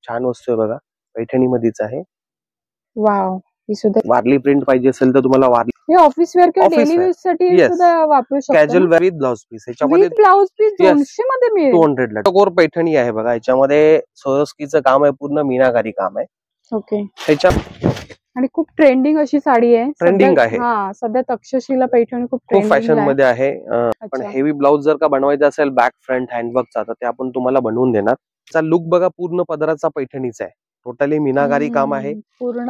छान वस्तू आहे बघा, पैठणी मध्येच आहे. वाव, ही सुद्धा वारली प्रिंट पाहिजे असेल तर तुम्हाला वारली, हे ऑफिस वेअर किंवा डेली यूज साठी सुद्धा वापरू शकतो. Casual wear with blouse piece. याच्यामध्ये ब्लाउज पीस 200 मध्ये मिळेल. 200 ला कोर पैठणी आहे बघा. याच्यामध्ये सोरस्कीचं काम आहे, पूर्ण मीनाकारी काम आहे. ओके. त्याच्या आणि खूप ट्रेंडिंग अशी साडी आहे. ट्रेंडिंग आहे. हा, सध्या तक्षशिला पैठणी खूप फॅशन मध्ये आहे. पण हेवी ब्लाउज जर का बनवायचा असेल बॅक फ्रंट हँडवर्कचा, तर ते आपण तुम्हाला बनवून देणार. त्याचा लुक बघा, पूर्ण पदराचा पैठणीचा आहे. टोटली मीनाकारी काम आहे.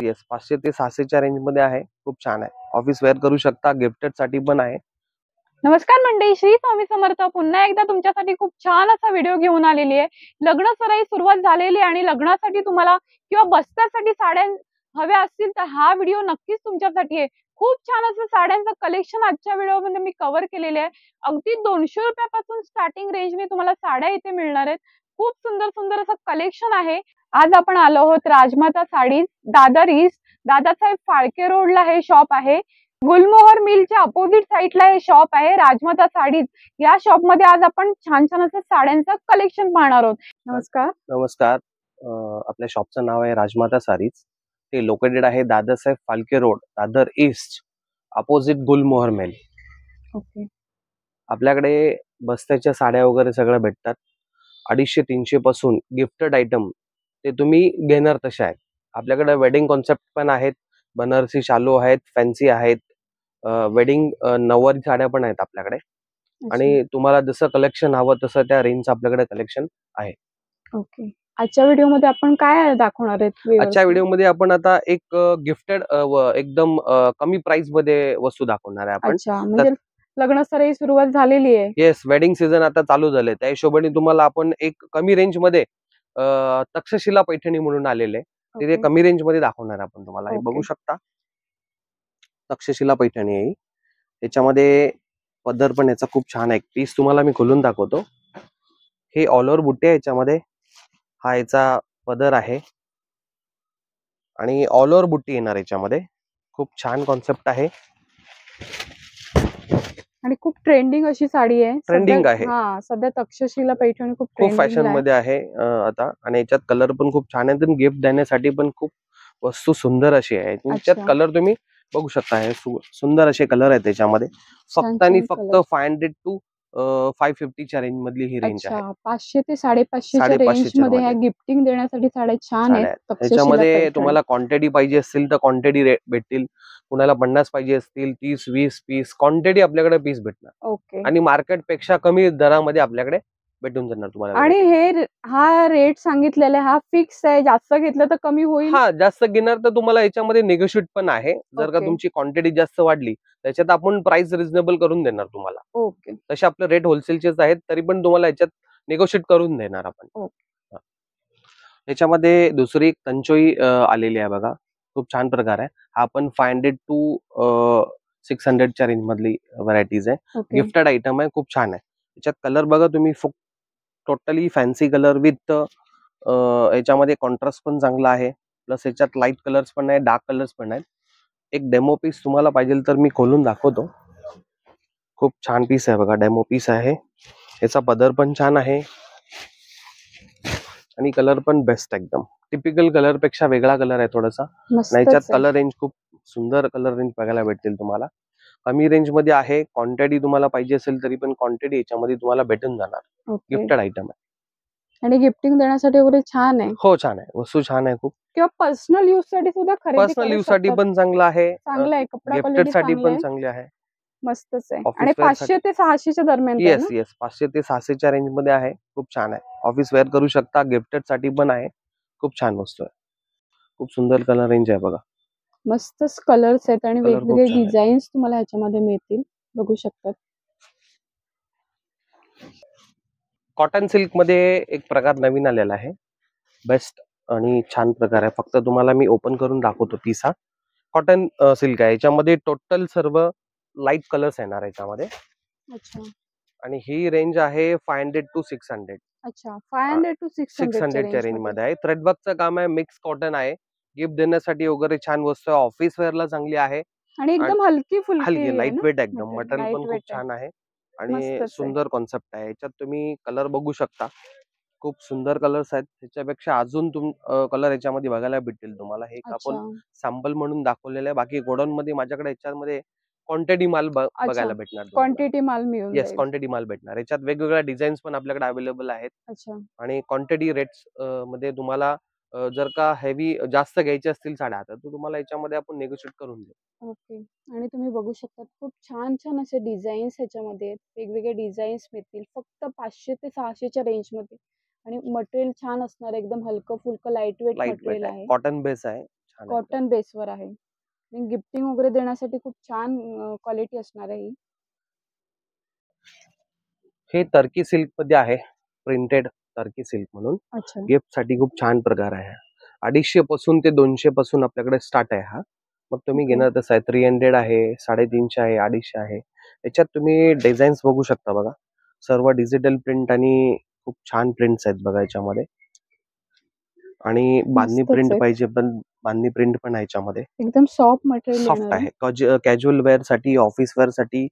येस, 500 ते 600च्या रेंज मध्ये आहे. खूप छान आहे. ऑफिस वेअर करू शकता, गिफ्टेड साठी पण आहे. नमस्कार मंडळी, श्री स्वामी समर्थ. पुन्हा एकदा तुमच्यासाठी खूप छान असा व्हिडिओ घेऊन आलेली आहे. लग्न सराई सुरुवात झालेली आणि लग्नासाठी तुम्हाला किंवा बस्त्यासाठी साड्या हव्या असतील तर हा व्हिडिओ नक्कीच तुमच्यासाठी आहे. खूप छान असं साड्यांचं कलेक्शन आजच्या व्हिडिओमध्ये मी कव्हर केलेले आहे. अगदी 200 रुपयापासून स्टार्टिंग रेंजने तुम्हाला साड्या इथे मिळणार आहेत. खूप सुंदर सुंदर असं कलेक्शन आहे. आज आपण आलो आहोत राजमाता साडीज, दादर ईस्ट, दादासाहेब फाळके रोडला हे शॉप आहे. गुलमोहर मिलच्या अपोजिट साइडला हे शॉप आहे, राजमाता साडीज. या शॉप मध्ये आज आपण छान छान असं साड्यांचं कलेक्शन पाहणार आहोत. नमस्कार. नमस्कार. आपल्या शॉपचं नाव आहे राजमाता साडीज. ते लोकेटेड आहे Dadasaheb Phalke road, Dadar east, opposite गुलमोहर मिल. ओके. आपल्याकडे बस्त्याच्या साड्या वगैरे सगळ्या भेटतात. 250-300 पासून गिफ्टेड आयटम ते तुम्ही घेणार तसे आहेत. आपल्याकडे वेडिंग कॉन्सेप्ट पण आहेत, बनारसी शालू आहेत, फॅन्सी आहेत, वेडिंग नऊवारी साड्या पण आहेत आपल्याकडे. आणि तुम्हाला जसं कलेक्शन हवं तसं त्या रेंजचं आपल्याकडे कलेक्शन आहे. ओके. आजच्या व्हिडिओमध्ये आपण काय दाखवणार आहेत? आजच्या व्हिडिओमध्ये आपण आता एक गिफ्टेड एकदम कमी प्राइस मध्ये वस्तू दाखवणार आहे आपण. म्हणजे लग्न सराई सुरुवात झालेली आहे. येस, वेडिंग सीझन आता चालू झाले, त्या हिशोबाने तुम्हाला आपण एक कमी रेंज मध्ये तक्षशिला पैठणी म्हणून आलेले, तिथे कमी रेंज मध्ये दाखवणार आपण तुम्हाला. हे बघू शकता, तक्षशिला पैठणी आहे. याच्यामध्ये पदर पण याचा खूप छान आहे. पीस तुम्हाला मी खोलून दाखवतो. हे ऑल ओव्हर बुट्टे आहे याच्यामध्ये. हा याचा पदर आहे आणि ऑल ओव्हर बुट्टी येणार याच्यामध्ये. खूप छान कॉन्सेप्ट आहे आणि खूप ट्रेंडिंग अशी साडी आहे. ट्रेंडिंग आहे. सध्या तक्षशिला पैठणी खूप फॅशन मध्ये आहे आता. आणि याच्यात कलर पण खूप छान आहे. तुम्ही गिफ्ट देण्यासाठी पण खूप वस्तू सुंदर अशी आहे. याच्यात कलर तुम्ही बघू शकता, हे सुंदर असे कलर आहेत त्याच्यामध्ये. फक्त आणि फक्त 500 to 550च्या रेंज मधली ही रेंज आहे. 500 ते 550च्या रेंज मध्ये ह्या गिफ्टिंग देण्यासाठी साड्या छान आहेत. त्याच्यामध्ये तुम्हाला क्वांटिटी पाहिजे असतील तर क्वांटिटी भेटतील. कुणाला 50 पाहिजे असतील, 30-20 पीस क्वांटिटी आपल्याकडे पीस भेटणार. आणि मार्केट पेक्षा कमी दरामध्ये आपल्याकडे भेटून जाणार तुम्हाला. आणि हा रेट सांगितलेला हा फिक्स आहे, जास्त घेतलं तर कमी होईल. हा, जास्त घेणार तर तुम्हाला याच्यामध्ये निगोशिएट पण आहे. जर का तुमची क्वांटिटी जास्त वाढली त्याच्यात आपण प्राइस रिझनेबल करून देणार तुम्हाला. ओके. तसे आपले रेट होलसेलचेच आहेत, तरी पण तुम्हाला याच्यात निगोशिएट करून देणार आपण. याच्यामध्ये दुसरी एक तंचोई आलेली आहे बघा, खूप छान प्रकार आहे. हा पण 500 to 600च्या रेंज मधली व्हरायटीज आहे. गिफ्टेड आयटम आहे, खूप छान आहे. याच्यात कलर बघा तुम्ही, टोटली फॅन्सी कलर विथ याच्यामध्ये कॉन्ट्रास्ट पण चांगला आहे. प्लस याच्यात लाईट कलर्स पण आहे, डार्क कलर्स पण आहेत. एक डेमो पीस तुम्हाला पाहिजे तर मी खोलून दाखवतो. खूप छान पीस आहे बघा, डेमो पीस आहे. याचा पदर पण छान आहे आणि कलर पण बेस्ट, एकदम टिपिकल कलर पेक्षा वेगळा कलर आहे थोडासा. याच्यात कलर रेंज खूप सुंदर कलर रेंज बघायला भेटतील तुम्हाला. कमी रेंज मध्ये आहे. क्वांटिटी तुम्हाला पाहिजे असेल तरी पण क्वांटिटी याच्यामध्ये तुम्हाला भेटून जाणार. गिफ्टेड आयटम आहे आणि गिफ्टिंग देण्यासाठी वगैरे छान आहे. हो, छान आहे, वस्तू छान आहे खूप. किंवा पर्सनल यूज साठी सुद्धा खरेदी पर्सनल यूज साठी पण चांगला आहे. चांगला आहे. कपडा गिफ्टेड साठी पण चांगले आहे. मस्तच आहे. आणि 500 ते 600च्या दरम्यान. येस, 500 ते 600च्या रेंज मध्ये आहे. खूप छान आहे. ऑफिस वेअर करू शकता, गिफ्टेड साठी पण आहे. खूप छान वस्तू आहे. खूप सुंदर कलर रेंज आहे बघा. मस्तच कलर्स आहेत आणि वेगवेगळे डिझाईन्स तुम्हाला ह्याच्यामध्ये मिळतील, बघू शकतात. कॉटन सिल्क मध्ये एक प्रकार नवीन आलेला आहे, बेस्ट आणि छान प्रकार आहे. फक्त तुम्हाला मी ओपन करून दाखवतो पीस. हा कॉटन सिल्क आहे. याच्यामध्ये टोटल सर्व लाईट कलर्स येणार याच्यामध्ये. आणि ही रेंज आहे 500 to 600. 500 to 600च्या रेंज मध्ये आहे. थ्रेडवर्कचं काम आहे, मिक्स कॉटन आहे. गिफ्ट देण्यासाठी वगैरे छान वस्तू आहे. ऑफिस वेअरला चांगली आहे आणि एकदम हलकी हलकी लाईट वेट, एकदम मटेरियल पण खूप छान आहे आणि सुंदर कॉन्सेप्ट आहे. याच्यात तुम्ही कलर बघू शकता. खूप सुंदर कलर्स आहेत. त्याच्यापेक्षा अजून कलर याच्यामध्ये बघायला भेटतील तुम्हाला. हे एक आपण सॅम्पल म्हणून दाखवलेलं आहे. बाकी गोडाऊन मध्ये माझ्याकडे याच्यामध्ये क्वांटिटी माल बघायला भेटणार. क्वांटिटी माल मिळून येस, क्वांटिटी माल भेटणार. याच्यात वेगवेगळ्या डिझाईन्स पण आपल्याकडे अवेलेबल आहेत. आणि क्वांटिटी रेट्स मध्ये तुम्हाला जर का हेवी जास्त घ्यायचे असतील साड्या तर तुम्हाला याच्यामध्ये आपण नेगोशिएट करून देऊ. ओके. आणि तुम्ही बघू शकता खूप छान छान असे डिझाईन्स ह्याच्यामध्ये वेगवेगळे डिझाईन्स मिळतील फक्त 500 ते 600च्या रेंज मध्ये. आणि मटेरियल छान असणार, एकदम हलकं फुलकं लाईट वेट मटेरियल आहे. कॉटन बेस आहे. कॉटन बेसवर आहे. आणि गिफ्टिंग वगैरे देण्यासाठी खूप छान क्वालिटी असणार आहे. हे टर्की सिल्क मध्ये आहे, प्रिंटेड टर्की सिल्क म्हणून. गिफ्ट साठी खूप छान प्रकार आहे. 250 पासून ते 200 पासून आपल्याकडे स्टार्ट आहे हा. मग तुम्ही घेणार तसं आहे. 300 आहे, 350 आहे, 250 आहे. याच्यात तुम्ही डिझाईन्स बघू शकता बघा. सर्व डिजिटल प्रिंट आणि खूप छान प्रिंट्स आहेत बघा याच्यामध्ये. आणि बांधणी प्रिंट पाहिजे पण बांधणी प्रिंट पण आहे याच्यामध्ये. एकदम सॉफ्ट मटेरियल, सॉफ्ट आहे. कॅज्युअल वेअर साठी, ऑफिस वेअर साठी,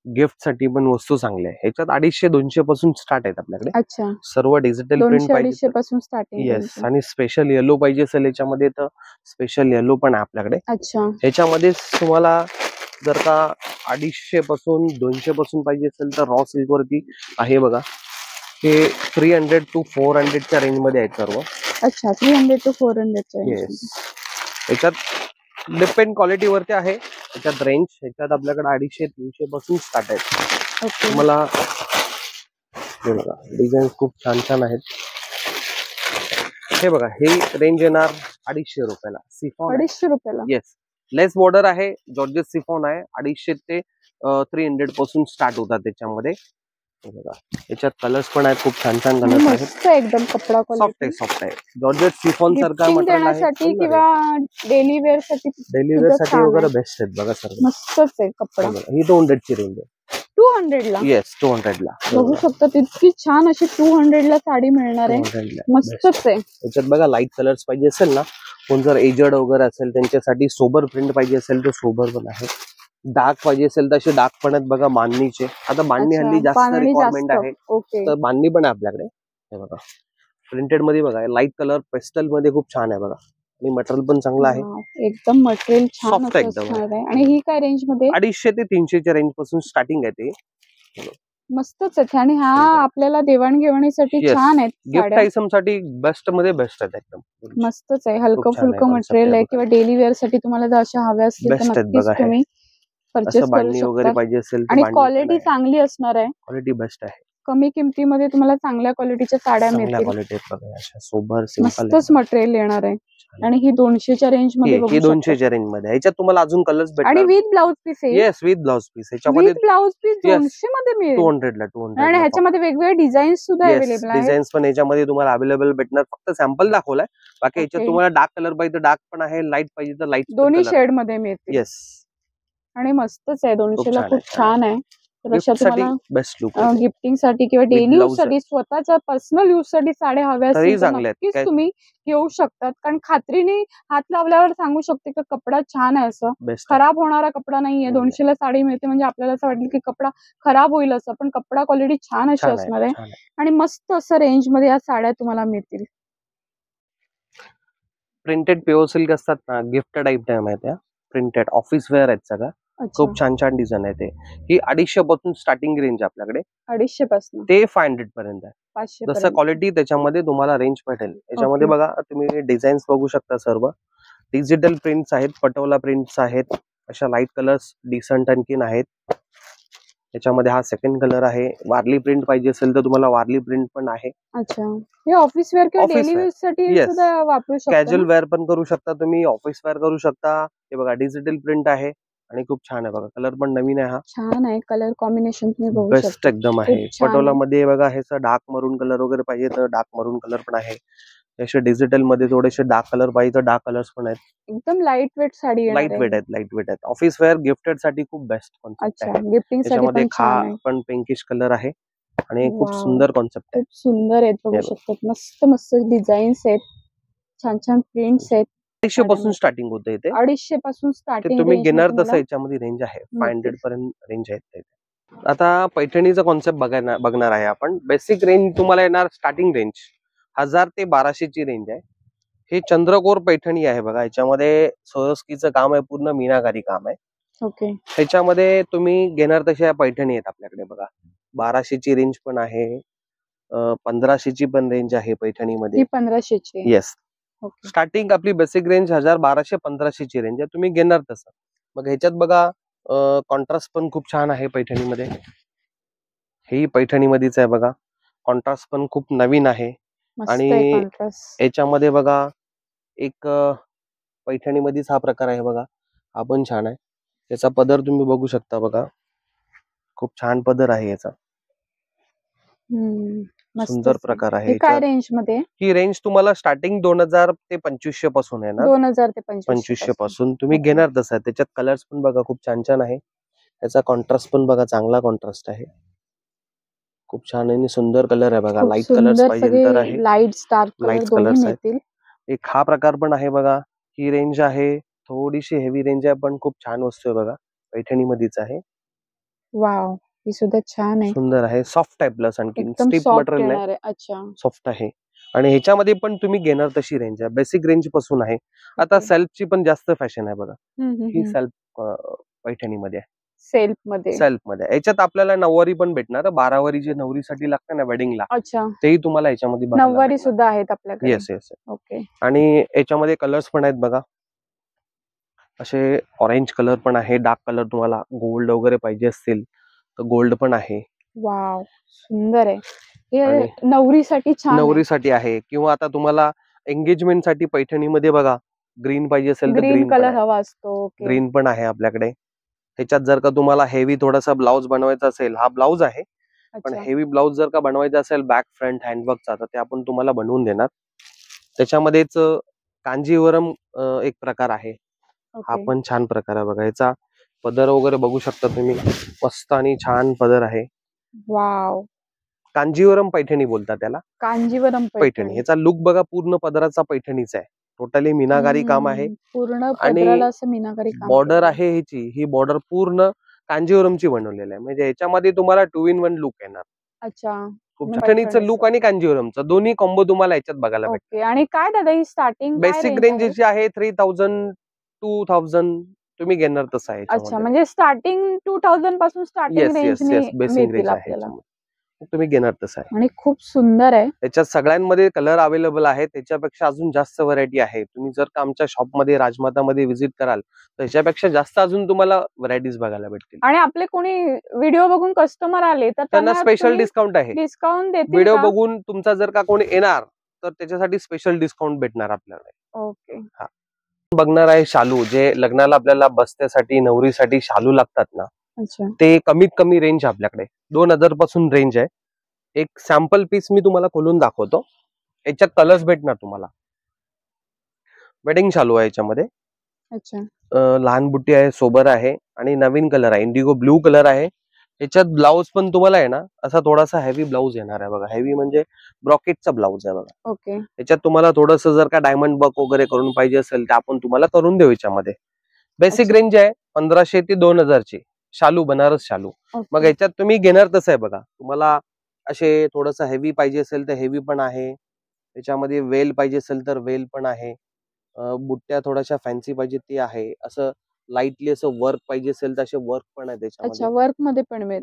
गिफ्ट साठी पण वस्तू चांगल्या आहे. ह्याच्यात 250-200 पासून स्टार्ट आहेत आपल्याकडे. सर्व डिजिटल प्रिंट पाहिजे पासून स्टार्टिंग. येस. आणि स्पेशल येलो पाहिजे असेल याच्यामध्ये तर स्पेशल येलो पण आहे आपल्याकडे. ह्याच्यामध्ये तुम्हाला जर का 250 पासून 200 पासून पाहिजे असेल तर रॉ सिल्क वरती आहे बघा. हे 300 to 400च्या रेंज मध्ये आहेत सर्व. 300 to 400च्या. येस. याच्यात डिपेंड क्वालिटी वरती आहे. याच्यात रेंज याच्यात आपल्याकडे 250-300 पासून स्टार्ट आहेत. तुम्हाला हे बघा डिझाईन खूप छान छान आहेत. हे बघा हे रेंज येणार 250 रुपयाला. सिफॉन 250 रुपयाला. येस. लेस बॉर्डर आहे, जॉर्जेट सिफॉन आहे. 250 ते 300 पासून स्टार्ट होतात त्याच्यामध्ये. याच्यात कलर्स पण आहेत, खूप छान छान कलर्स आहेत. एकदम कपडा सॉफ्ट आहे. जॉर्जेट सिफॉन सारखा मटेरियल आहे किंवा डेली वेअर साठी वगैरे बेस्ट आहेत बघा सर्व. मस्तच आहे कपडा. ही 200 ची रेंज आहे. 200 ला. येस, 200 ला. बघू शकता इतकी छान अशी 200 ला साडी मिळणार आहे. मस्तच आहे. याच्यात बघा लाईट कलर्स पाहिजे असेल ना, कोण जर एजड वगैरे असेल त्यांच्यासाठी सोबर प्रिंट पाहिजे असेल तर सोबर पण आहे. डार्क पाहिजे असेल तर असे डार्क पण आहेत बघा बांधणीचे. आता बांधणी हल्ली जास्त रिक्वायरमेंट आहे तर बांधणी पण आहे आपल्याकडे. हे बघा प्रिंटेड मध्ये बघा लाईट कलर पेस्टल मध्ये खूप छान आहे बघा. आणि मटेरियल पण चांगलं आहे. एकदम मटेरियल छान आहे. आणि ही काय रेंज मध्ये? 250 ते 300च्या रेंज पासून स्टार्टिंग आहे ते. मस्तच आहे. आणि हा आपल्याला देवाणघेवाणीसाठी छान आहे. गिफ्ट आयटम साठी बेस्ट मध्ये बेस्ट आहे एकदम. मस्तच आहे. हलकं फुलकं मटेरियल आहे किंवा डेली वेअर साठी तुम्हाला जर अशा हव्या असतील तर नक्कीच तुम्ही परचेस करू शकता. पाहिजे असेल आणि क्वालिटी चांगली असणार आहे. क्वालिटी बेस्ट आहे. कमी किमतीमध्ये तुम्हाला चांगल्या क्वालिटीच्या साड्या मिळतील. मस्तच मटेरियल येणार आहे. आणि ही 200च्या रेंज मध्ये. 200च्या रेंज मध्ये. ह्याच्यात तुम्हाला अजून कलर्स भेटणार. आणि विथ ब्लाउज पीस आहे. Yes, with blouse piece. ह्याच्यामध्ये ब्लाउज पीस 200 मध्ये मिळेल. 200 ला. 200. आणि ह्याच्यामध्ये वेगवेगळे डिझाईन्स सुद्धा अवेलेबल आहेत. डिझाईन्स पण ह्याच्यामध्ये तुम्हाला अवेलेबल भेटणार. फक्त सॅम्पल दाखवलाय. बाकी ह्याच्यात तुम्हाला डार्क कलर पाहिजे तर डार्क पण आहे, लाईट पाहिजे तर लाईट. दोन्ही शेड मध्ये मिळतील. येस. आणि मस्तच आहे. 200 ला खूप छान आहे. तर अशा तुम्हाला बेस्ट लुक गिफ्टिंग साठी किंवा डेली यूज साठी स्वतःच्या पर्सनल यूज साठी साड्या हव्या असतील तर नक्कीच तुम्ही घेऊ शकतात. कारण खात्रीने हात लावल्यावर सांगू शकते की कपडा छान आहे, असं खराब होणारा कपडा नाहीये. 200 ला साडी मिळते म्हणजे आपल्याला असं वाटेल की कपडा खराब होईल असं, पण कपडा क्वालिटी छान अशी असणार आहे. आणि मस्त असं रेंज मध्ये या साड्या तुम्हाला मिळतील. प्रिंटेड प्युअर सिल्क असतात ना, गिफ्ट टाईप आहे त्या. प्रिंटेड ऑफिस वेअर आहेत सगळं. खूप छान छान डिझाईन आहे ते. ही 250 पासून स्टार्टिंग रेंज आपल्याकडे. 250 पासून ते 500 पर्यंत आहे. जसं क्वालिटी त्याच्यामध्ये तुम्हाला रेंज भेटेल. याच्यामध्ये बघा तुम्ही डिझाईन्स बघू शकता. सर्व डिजिटल प्रिंट्स आहेत, पटोला प्रिंट्स आहेत. अशा लाईट कलर्स डिसेंट आणखीन आहेत. याच्यामध्ये हा सेकंड कलर आहे. वारली प्रिंट पाहिजे असेल तर तुम्हाला वारली प्रिंट पण आहे. अच्छा. हे ऑफिस वेअर किंवा डेली यूज साठी सुद्धा वापरू शकता. कॅज्युअल वेअर पण करू शकता तुम्ही, ऑफिस वेअर करू शकता. हे बघा डिजिटल प्रिंट आहे आणि खूप छान आहे बघा. कलर पण नवीन आहे. हा छान आहे. कलर कॉम्बिनेशन तुम्ही बघू शकता. बेस्ट एकदम आहे. पटोला मध्ये बघा हे डार्क मरून कलर वगैरे पाहिजे तर डार्क मरून कलर पण आहे. असे डिजिटल मध्ये थोडेसे डार्क कलर पाहिजे तर डार्क कलर्स पण आहेत. एकदम light weight sari. Light weight आहेत. ऑफिस वेअर गिफ्टेड साठी खूप बेस्ट कॉन्सेप्ट आहे. गिफ्टिंग साठी पण पिंकिश कलर आहे आणि खूप सुंदर कॉन्सेप्ट आहे. खूप सुंदर आहेत बघू शकता. मस्त मस्त डिझाईन्स आहेत, छान छान प्रिंट्स आहेत. 250 पासून स्टार्टिंग होते इथे. 250 पासून स्टार्टिंग. तुम्ही घेणार तसं याच्यामध्ये रेंज आहे. 500 पर्यंत रेंज आहे. आता पैठणीचा कॉन्सेप्ट बघणार आहे आपण. बेसिक रेंज तुम्हाला येणार स्टार्टिंग रेंज 1000 ते 1200 ची रेंज आहे. हे चंद्रकोर पैठणी आहे बघा. याच्यामध्ये सोरस्कीचं काम आहे, पूर्ण मीनाकारी काम आहे. ओके. त्याच्यामध्ये तुम्ही घेणार तशा पैठणी आहेत आपल्याकडे बघा. 1200 ची रेंज पण आहे, 1500 ची पण रेंज आहे पैठणीमध्ये. 1500 ची. येस. स्टार्टिंग आपली बेसिक रेंज 1000, 1200, 1500 ची रेंज आहे. तुम्ही घेणार तसं. मग ह्याच्यात बघा कॉन्ट्रास्ट पण खूप छान आहे पैठणीमध्ये. ही पैठणीमध्येच आहे बघा. कॉन्ट्रास्ट पण खूप नवीन आहे. आणि याच्यामध्ये बघा एक पैठणीमध्येच हा प्रकार आहे बघा. हा पण छान आहे. त्याचा पदर तुम्ही बघू शकता बघा. खूप छान पदर आहे याचा. सुंदर प्रकार आहे. काय रेंज मध्ये? ही रेंज तुम्हाला स्टार्टिंग 2000 ते 2500 पासून आहे ना. 2000 ते 2500 पासून तुम्ही घेणार तसं. त्याच्यात कलर्स पण बघा खूप छान छान आहे. त्याचा कॉन्ट्रास्ट पण बघा चांगला कॉन्ट्रास्ट आहे. खूप छान आणि सुंदर कलर आहे बघा. लाईट कलर्स पाहिजे तर आहे, लाईट डार्क कलर्स आहेत. एक हा प्रकार पण आहे बघा. ही रेंज आहे थोडीशी हेवी रेंज आहे, पण खूप छान वस्तू आहे बघा. पैठणीमध्येच आहे. वाव, ही सुद्धा छान आहे. सुंदर आहे. सॉफ्ट आहे प्लस आणखी स्टिफ मटेरियल आहे. अच्छा, सॉफ्ट आहे. आणि ह्याच्यामध्ये पण तुम्ही घेणार तशी रेंज आहे. बेसिक रेंज पासून आहे. आता सेल्फची पण जास्त फॅशन आहे बघा. ही सेल्फ पैठणीमध्ये आहे. सेल्फ मध्ये याच्यात आपल्याला नऊवारी पण भेटणार. 12 वारी जे नवरीसाठी लागतं ना वेडिंगला, तेही तुम्हाला याच्यामध्ये नऊवारी सुद्धा आहेत आपल्याकडे. Yes yes. ओके. आणि याच्यामध्ये कलर्स पण आहेत बघा. असे ऑरेंज कलर पण आहे, डार्क कलर. तुम्हाला गोल्ड वगैरे पाहिजे असतील तर गोल्ड पण आहे. वाव, सुंदर आहे. हे नवरीसाठी छान, नवरीसाठी आहे. किंवा आता तुम्हाला एंगेजमेंट साठी पैठणीमध्ये बघा ग्रीन पाहिजे असेल तर ग्रीन कलर हवा असतो. ग्रीन पण आहे आपल्याकडे. ह्याच्यात जर का तुम्हाला हेवी थोडासा ब्लाउज बनवायचा असेल, हा ब्लाउज आहे, पण हेवी ब्लाउज जर का बनवायचा असेल बॅक फ्रंट हँडवर्कचा, तर ते आपण तुम्हाला बनवून देणार. त्याच्यामध्येच कांजीवरम एक प्रकार आहे. हा पण छान प्रकार आहे बघा. याचा पदर वगैरे बघू शकता तुम्ही. मस्त आणि छान पदर आहे. वाव. कांजीवरम पैठणी बोलतात त्याला. कांजीवरम पैठणी. ह्याचा लुक बघा पूर्ण पदराचा पैठणीचा आहे. टोटली मीनाकारी काम आहे. पूर्ण आणि मीनाकारी काम. बॉर्डर आहे ह्याची, ही बॉर्डर पूर्ण कांजीवरमची बनवलेली आहे. म्हणजे याच्यामध्ये तुम्हाला 2 in 1 लुक येणार. अच्छा. खूप पैठणीचं लुक आणि कांजीवरमचं दोन्ही कॉम्बो तुम्हाला याच्यात बघायला भेटते. आणि काय दादा ही स्टार्टिंग बेसिक रेंज जी आहे 3000, 2000 तुम्ही घेणार तसं आहे. अच्छा, म्हणजे स्टार्टिंग 2000 पासून स्टार्टिंग रेंजने बेसिक रेंज आहे. तुम्ही घेणार तसं आहे. आणि खूप सुंदर आहे. त्याच्यात सगळ्यांमध्ये कलर अवेलेबल आहे. त्याच्यापेक्षा अजून जास्त व्हरायटी आहे. तुम्ही जर का आमच्या शॉपमध्ये राजमातामध्ये व्हिजिट कराल तर त्याच्यापेक्षा जास्त अजून तुम्हाला व्हरायटीज बघायला भेटतील. आणि आपले कोणी व्हिडिओ बघून कस्टमर आले तर त्यांना स्पेशल डिस्काउंट आहे. डिस्काउंट देतील. व्हिडिओ बघून तुमचा जर का कोणी येणार तर त्याच्यासाठी स्पेशल डिस्काउंट भेटणार आपल्याला. ओके. हा, बघणार आहे शालू. जे लग्नाला आपल्याला बसत्यासाठी नवरीसाठी शालू लागतात ना, ते कमीत कमी रेंज आपल्याकडे 2000 पासून रेंज आहे. एक सॅम्पल पीस मी तुम्हाला खोलून दाखवतो. याच्यात कलर्स भेटणार तुम्हाला. वेडिंग शालू आहे याच्यामध्ये. अच्छा. लहान बुट्टी आहे, सोबर आहे आणि नवीन कलर आहे, इंडिगो ब्लू कलर आहे. याच्यात ब्लाउज पण तुम्हाला आहे ना असा थोडासा हेवी ब्लाउज येणार आहे बघा. हेवी म्हणजे ब्रॉकेटचा ब्लाउज आहे बघा. ओके. याच्यात तुम्हाला थोडस जर का डायमंड वर्क वगैरे करून पाहिजे असेल तर आपण तुम्हाला करून देऊ याच्यामध्ये. बेसिक रेंज आहे 1500 ते 2000 ची शालू, बनारस शालू. मग याच्यात तुम्ही घेणार तसं आहे बघा. तुम्हाला असे थोडस हेवी पाहिजे असेल तर हेवी पण आहे. त्याच्यामध्ये वेल पाहिजे असेल तर वेल पण आहे. बुट्ट्या थोड्याशा फॅन्सी पाहिजे ते आहे. असं लाईटली असं वर्क पाहिजे असेल तर असे वर्क पण आहे त्याच्यामध्ये.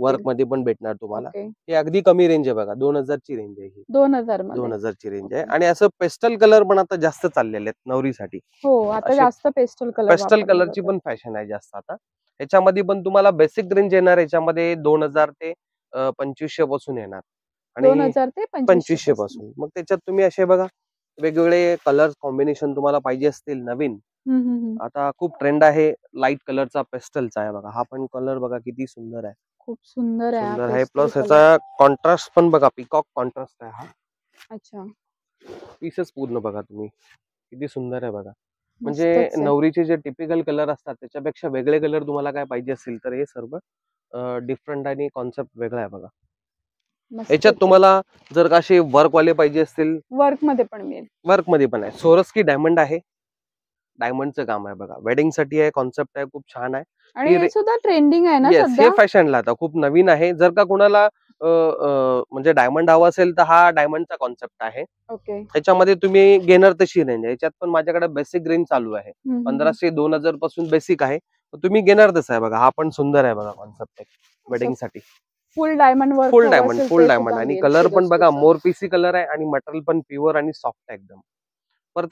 वर्क मध्ये पण भेटणार तुम्हाला. हे अगदी कमी रेंज आहे बघा. 2000 ची रेंज आहे ही. 2000 ची रेंज आहे. आणि असं पेस्टल कलर पण आता जास्त चाललेले आहेत नवरीसाठी. हो, आता जास्त पेस्टल कलरची पण फॅशन आहे जास्त आता. याच्यामध्ये पण तुम्हाला बेसिक रेंज येणार. याच्यामध्ये 2000 ते 2500 पासून येणार. आणि 2000 ते 2500 पासून. मग त्याच्यात तुम्ही असे बघा वेगवेगळे कलर कॉम्बिनेशन तुम्हाला पाहिजे असतील नवीन. आता खूप ट्रेंड आहे लाईट कलरचा, पेस्टलचा आहे बघा. हा पण कलर बघा किती सुंदर आहे. खूप सुंदर आहे. प्लस ह्याचा कॉन्ट्रास्ट पण बघा, पिकॉक कॉन्ट्रास्ट आहे हा. अच्छा. पीसच पूर्ण बघा तुम्ही किती सुंदर आहे बघा. म्हणजे नवरीचे जे टिपिकल कलर असतात त्याच्यापेक्षा वेगळे कलर तुम्हाला काय पाहिजे असतील तर हे सर्व डिफरंट आणि कॉन्सेप्ट वेगळा आहे बघा. याच्यात तुम्हाला जर का असे वर्क वाले पाहिजे असतील, वर्क मध्ये पण मिळेल. वर्क मध्ये पण आहे. सोरस्की डायमंड आहे. डायमंडचं काम आहे बघा. वेडिंग साठी आहे. कॉन्सेप्ट आहे, खूप छान आहे. आणि हे सुद्धा ट्रेंडिंग आहे ना सध्या. हे फॅशनला आता खूप नवीन आहे. जर का कोणाला म्हणजे डायमंड हवा असेल तर हा डायमंडचा कॉन्सेप्ट आहे. ओके. त्याच्यामध्ये तुम्ही घेणार तशी रेंज आहे. याच्यात पण माझ्याकडे बेसिक रेंज चालू आहे. हम्म, हम्म. 1500-2000 पासून बेसिक आहे. तुम्ही घेणार तसं आहे बघा. हा पण सुंदर आहे बघा कॉन्सेप्ट वेडिंग साठी. फुल डायमंड वर्क फुल डायमंड आणि कलर पण बघा मोर पीसी कलर आहे आणि मटेरियल पण प्युअर आणि सॉफ्ट आहे एकदम.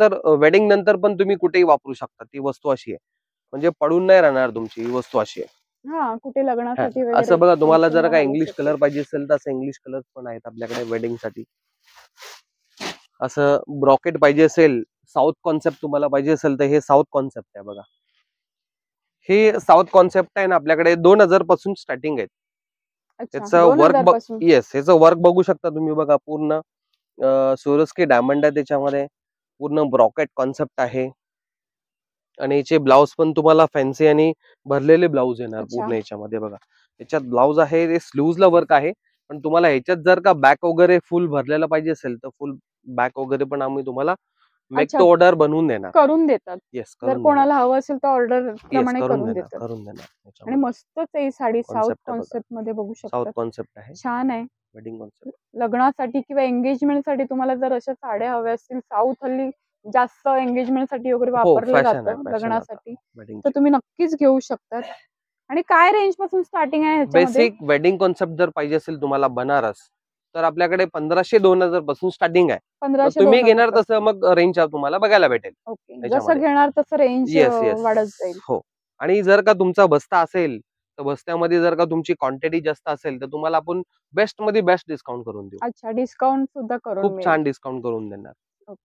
तर वेडिंग नंतर पण तुम्ही कुठेही वापरू शकता. ती वस्तू अशी आहे म्हणजे पडून नाही राहणार तुमची. ही वस्तू अशी आहे. हा, कुठे लग्नासाठी हा, वगैरे असं बघा तुम्हाला जर फंक्शनला का घालू इंग्लिश शकतो. कलर पाहिजे असेल तर असं इंग्लिश कलर पण आहेत आपल्याकडे वेडिंग साठी. असं ब्रॉकेट पाहिजे असेल, साऊथ कॉन्सेप्ट तुम्हाला पाहिजे असेल तर हे साऊथ कॉन्सेप्ट आहे बघा. हे साऊथ कॉन्सेप्ट आहे ना आपल्याकडे 2000 पासून स्टार्टिंग आहे. अच्छा, त्याचं 2000 वर्क पासून. येस, ह्याचं वर्क बघू शकता तुम्ही बघा. पूर्ण सोरोस्की डायमंड आहे त्याच्यामध्ये. पूर्ण ब्रॉकेट कॉन्सेप्ट आहे आणि याचे ब्लाउज पण तुम्हाला फॅन्सी आणि भरलेले ब्लाउज येणार अच्छा. पूर्ण याच्यामध्ये बघा. याच्यात ब्लाउज आहे ते स्लीव्हजला वर्क आहे. पण तुम्हाला ह्याच्यात जर का बॅक वगैरे फुल भरलेला पाहिजे असेल तर फुल बॅक वगैरे पण आम्ही तुम्हाला मेक अच्छा, टू ऑर्डर बनवून देणार. करून देतात. येस, जर करून कोणाला देणार. हवं असेल तर ऑर्डर येस, प्रमाणे करून करून देणार, देतात. करून देणार. आणि याच्यामध्ये मस्तच आहे ही साडी. साऊथ कॉन्सेप्ट आहे बघा. कॉन्सेप्ट मध्ये बघू साऊथ शकतात. कॉन्सेप्ट आहे. छान आहे. Wedding concept. लग्नासाठी किंवा एंगेजमेंट साठी तुम्हाला जर अशा साड्या हव्या असतील, साऊथ हल्ली जास्त एंगेजमेंट साठी वगैरे हो, वापरलं फॅशन आहे, जातं फॅशन आता लग्नासाठी, तर वेडिंगची. तुम्ही नक्कीच घेऊ शकतात. आणि काय रेंज पासून स्टार्टिंग आहे ह्याच्यामध्ये? बेसिक वेडिंग कॉन्सेप्ट जर पाहिजे असेल तुम्हाला बनारस तर आपल्याकडे 1500-2000 पासून स्टार्टिंग आहे. तर 1500 तुम्ही 2000 घेणार तसं पासून. मग रेंज तुम्हाला बघायला भेटेल ओके, जसं त्याच्यामध्ये. घेणार तसं रेंज येस, येस. वाढत जाईल. हो. आणि जर का तुमचा बस्ता असेल तर बस्त्यामध्ये जर का तुमची क्वांटिटी जास्त असेल तर तुम्हाला आपण बेस्ट मध्ये बेस्ट डिस्काउंट करून देऊ. अच्छा, डिस्काउंट सुद्धा करून खूप मिळेल. छान डिस्काउंट करून देणार.